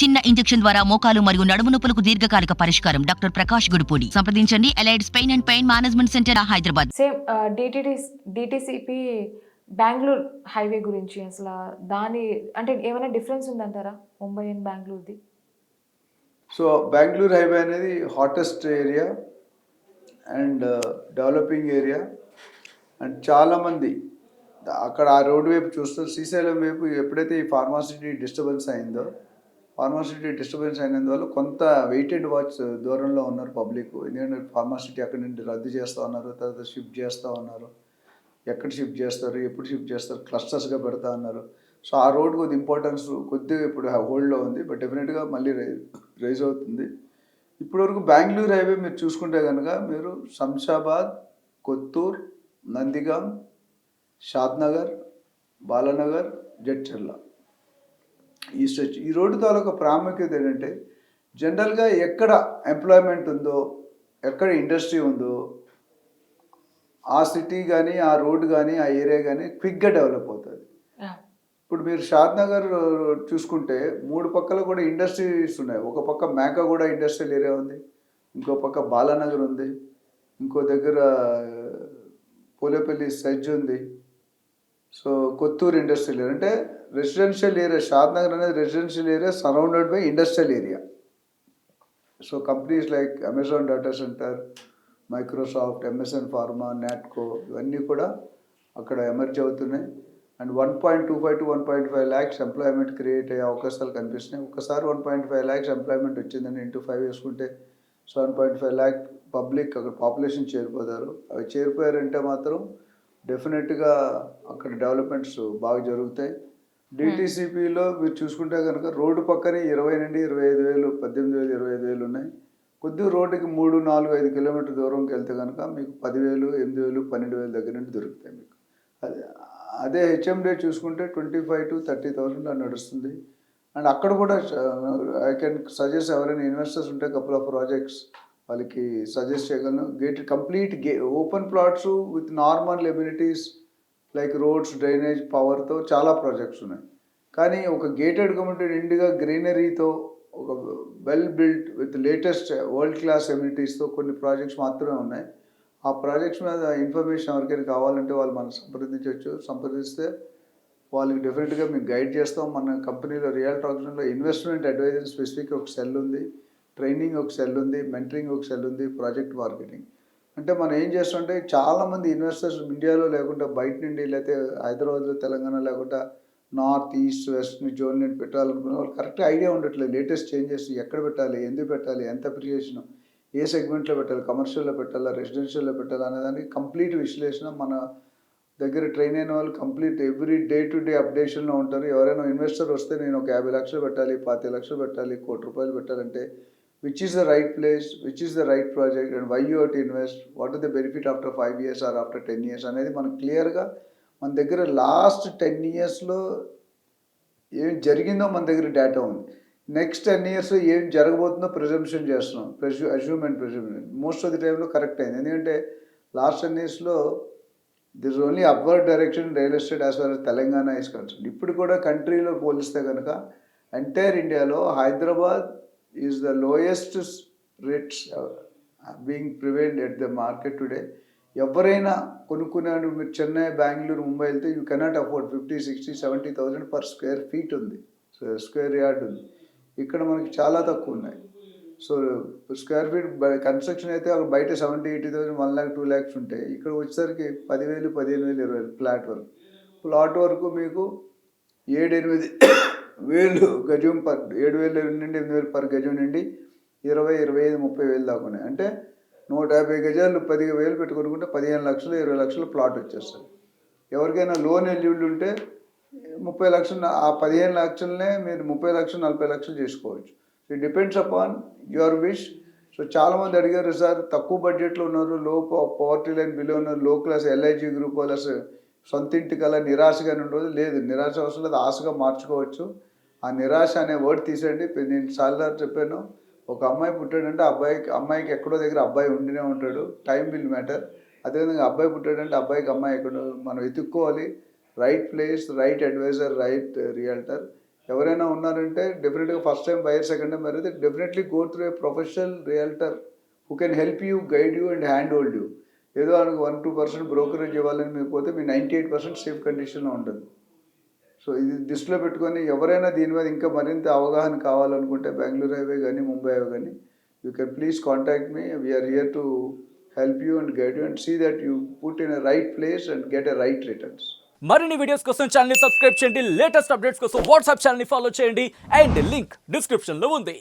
చిన్న ఇంజెక్షన్ ద్వారా మోకాలు మరియు నడుము నొప్పులకు దీర్ఘకాలిక పరిష్కారం. డాక్టర్ ప్రకాష్ గుడిపూడి. సంప్రదించండి. Allied pain and pain management centre, Hyderabad. Same DTCP Bengaluru highway గురించి అసలు దాని అంటే ఏమైనా డిఫరెన్స్ ఉందంటారా ముంబై అండ్ బెంగళూరుది? సో బెంగళూరు హైవే అనేది hottest area and developing area and చాలామంది అక్కడ ఆ రోడ్డు వైపు చూస్తారు. శ్రీశైలం వైపు ఎప్పుడైతే ఈ ఫార్మాసిటీ డిస్టర్బెన్స్ అయినందువల్ల కొంత వెయిట్ అండ్ వాచ్ దూరంలో ఉన్నారు పబ్లిక్. ఎందుకంటే ఫార్మాసిటీ అక్కడి నుండి రద్దు చేస్తూ ఉన్నారు, తర్వాత షిఫ్ట్ చేస్తూ ఉన్నారు. ఎక్కడ షిఫ్ట్ చేస్తారు, ఎప్పుడు షిఫ్ట్ చేస్తారు, క్లస్టర్స్గా పెడతా ఉన్నారు. సో ఆ రోడ్ కొద్ది ఇంపార్టెన్స్ కొద్దిగా ఇప్పుడు హోల్డ్లో ఉంది, బట్ డెఫినెట్గా మళ్ళీ రైజ్ అవుతుంది. ఇప్పటివరకు బెంగళూరు హైవే మీరు చూసుకుంటే కనుక మీరు శంషాబాద్, కొత్తూర్, నందిగాం, షాద్నగర్, బాలానగర్, జడ్చర్ల ఈ స్ట్రెచ్. ఈ రోడ్డు తాలూకా ప్రాముఖ్యత ఏంటంటే జనరల్గా ఎక్కడ ఎంప్లాయ్మెంట్ ఉందో, ఎక్కడ ఇండస్ట్రీ ఉందో ఆ సిటీ కానీ, ఆ రోడ్డు కానీ, ఆ ఏరియా కానీ క్విక్గా డెవలప్ అవుతుంది. ఇప్పుడు మీరు షాద్నగర్ చూసుకుంటే 3 పక్కల కూడా ఇండస్ట్రీస్ ఉన్నాయి. ఒక పక్క మేకగూడ ఇండస్ట్రియల్ ఏరియా ఉంది, ఇంకో పక్క బాలానగర్ ఉంది, ఇంకో దగ్గర పోలేపల్లి సెజ్ ఉంది. సో కొత్తూరు ఇండస్ట్రియల్ ఏరియా అంటే రెసిడెన్షియల్ ఏరియా. షాద్నగర్ అనేది residential area surrounded by industrial area. So companies like Amazon data centre, Microsoft, MSN pharma, Natco ఇవన్నీ కూడా అక్కడ ఎమర్జ్ అవుతున్నాయి. And 1.25 to 1.5 lakhs employment create అయ్యే అవకాశాలు కనిపిస్తున్నాయి. ఒకసారి 1.5 lakhs ఎంప్లాయ్మెంట్ వచ్చిందని ఇంటూ 5 వేసుకుంటే 7.5 lakh పబ్లిక్ అక్కడ పాపులేషన్ చేరిపోతారు. అవి చేరిపోయారంటే మాత్రం డెఫినెట్గా అక్కడ డెవలప్మెంట్స్ బాగా జరుగుతాయి. డిటీసీపీలో మీరు చూసుకుంటే కనుక రోడ్డు పక్కనే 20 నుండి 25,000, 18,000, 25,000 ఉన్నాయి. కొద్దిగా రోడ్డుకి 3, 4, 5 కిలోమీటర్ దూరంకి వెళ్తే కనుక మీకు 10,000, 8,000, 12,000 దగ్గర నుండి దొరుకుతాయి మీకు. అదే హెచ్ఎండే చూసుకుంటే 25,000 to 30,000 నడుస్తుంది. అండ్ అక్కడ కూడా ఐ కెన్ సజెస్ట్ ఎవరైనా ఇన్వెస్టర్స్ ఉంటే కపుల్ ఆఫ్ ప్రాజెక్ట్స్ వాళ్ళకి సజెస్ట్ చేయగలను. Complete open plots with normal amenities like roads, drainage, పవర్తో చాలా ప్రాజెక్ట్స్ ఉన్నాయి. కానీ ఒక గేటెడ్ కమ్యూనిటీ నిండుగా గ్రీనరీతో ఒక well built with latest world class ఎమ్యూనిటీస్తో కొన్ని ప్రాజెక్ట్స్ మాత్రమే ఉన్నాయి. ఆ ప్రాజెక్ట్స్ మీద ఇన్ఫర్మేషన్ ఎవరికైనా కావాలంటే వాళ్ళు మనం సంప్రదిస్తే వాళ్ళకి డెఫినెట్గా మేము గైడ్ చేస్తాం. మన కంపెనీలో రియల్ టాక్స్లో ఇన్వెస్ట్మెంట్ అడ్వైజర్ స్పెసిఫిక్ ఒక సెల్ ఉంది, ట్రైనింగ్ ఒక సెల్ ఉంది, మెంటరింగ్ ఒక సెల్ ఉంది, ప్రాజెక్ట్ మార్కెటింగ్. అంటే మనం ఏం చేస్తుంటే చాలామంది ఇన్వెస్టర్స్ ఇండియాలో లేకుండా బయట నుండి లేకపోతే హైదరాబాద్లో, తెలంగాణ లేకుండా నార్త్, ఈస్ట్, వెస్ట్ జోన్ నుండి పెట్టాలనుకున్న వాళ్ళు కరెక్ట్గా ఐడియా ఉండట్లేదు. లేటెస్ట్ చేంజెస్ ఎక్కడ పెట్టాలి, ఎందుకు పెట్టాలి, ఎంత అప్రిషియేషన్, ఏ సెగ్మెంట్లో పెట్టాలి, కమర్షియల్లో పెట్టాలా, రెసిడెన్షియల్లో పెట్టాలా అనేదానికి కంప్లీట్ విశ్లేషణ మన దగ్గర ట్రైన్ అయిన వాళ్ళు complete every day to day అప్డేషన్లో ఉంటారు. ఎవరైనా ఇన్వెస్టర్ వస్తే నేను ఒక 50 లక్షలు పెట్టాలి, 25 లక్షలు పెట్టాలి, ₹1,00,00,000 పెట్టాలంటే which is the right place, which is the right project and why you have to invest, what is the benefit after 5 years or after 10 years అనేది మనకు క్లియర్గా మన దగ్గర లాస్ట్ 10 yearsలో ఏం జరిగిందో మన దగ్గర డేటా ఉంది. నెక్స్ట్ 10 years ఏం జరగబోతుందో ప్రిజంప్షన్ చేస్తున్నాం, assume and presumption. Most of the టైంలో కరెక్ట్ అయింది. ఎందుకంటే లాస్ట్ 10 yearsలో this only upward direction real estate as far as Telangana is concern. ఇప్పుడు కూడా కంట్రీలో పోలిస్తే కనుక ఎంటైర్ ఇండియాలో Hyderabad is the lowest rates being prevailed at the market today. ఎవరైనా కొనుక్కున్నాడు మీరు చెన్నై, బెంగళూరు, ముంబై వెళ్తే you cannot afford 50, 60, 70,000 per square feet ఉంది, స్క్వేర్ యార్డ్ ఉంది. ఇక్కడ మనకి చాలా తక్కువ ఉన్నాయి. సో స్క్వేర్ ఫీట్ కన్స్ట్రక్షన్ అయితే అక్కడ బయట 70, 80,000, 1 lakh, 2 lakhs ఉంటాయి. ఇక్కడ వచ్చేసరికి 10,000, 15,000, 20,000 ఫ్లాట్ వరకు. ప్లాట్ వరకు మీకు 7-8,000 గజం 7,000 నుండి 8,000 పర్ గజం నుండి 20, 25, 30,000 దాకా ఉన్నాయి. అంటే 150 గజాలు 10,000 పెట్టుకొనుకుంటే 15 లక్షలు, 20 లక్షలు ప్లాట్ వచ్చేస్తుంది. ఎవరికైనా లోన్ ఎలిజిబుల్ ఉంటే 30 లక్షలు, ఆ 15 లక్షలనే మీరు 30 లక్షలు, 40 లక్షలు చేసుకోవచ్చు. So it depends upon your wish. So చాలామంది అడిగారు సార్ తక్కువ బడ్జెట్లో ఉన్నారు, లో పవర్టీ లైన్ బిలో ఉన్నారు, లో క్లాస్ ఎల్ఐజీ గ్రూప్ వాళ్ళ సొంత ఇంటికల్లా నిరాశగానే ఉండదు. లేదు, నిరాశ అవసరం లేదు, ఆశగా మార్చుకోవచ్చు. ఆ నిరాశ అనే వర్డ్ తీసేయండి. నేను చాలా చెప్పాను, ఒక అమ్మాయి పుట్టాడంటే అమ్మాయికి ఎక్కడో దగ్గర అబ్బాయి ఉండినే ఉంటాడు. Time will matter. అదేవిధంగా అబ్బాయి పుట్టాడంటే అబ్బాయికి అమ్మాయి ఎక్కడో మనం వెతుక్కోవాలి. Right place, right advisor, right realtor. ఎవరైనా ఉన్నారంటే డెఫినెట్గా first time buyer second time buyer అయితే definitely go through a professional realtor who can help you guide you and hand hold you. ఏదో ఆయనకు 1-2% బ్రోకరేజ్ ఇవ్వాలని మీకు పోతే మీ 98% సేఫ్ కండిషన్లో ఉంటుంది. సో ఇది దృష్టిలో పెట్టుకొని ఎవరైనా దీని మీద ఇంకా మరింత అవగాహన కావాలనుకుంటే బెంగళూరు హైవే కానీ ముంబై హైవే కానీ you can please contact me. We're here to help you and guide you and see that you put in a right place and get a right returns. మరిన్ని వీడియోస్ కోసం ఛానల్ ని subscribe చేయండి, latest updates కోసం WhatsApp channel ని follow చేయండి and link description లో ఉంది.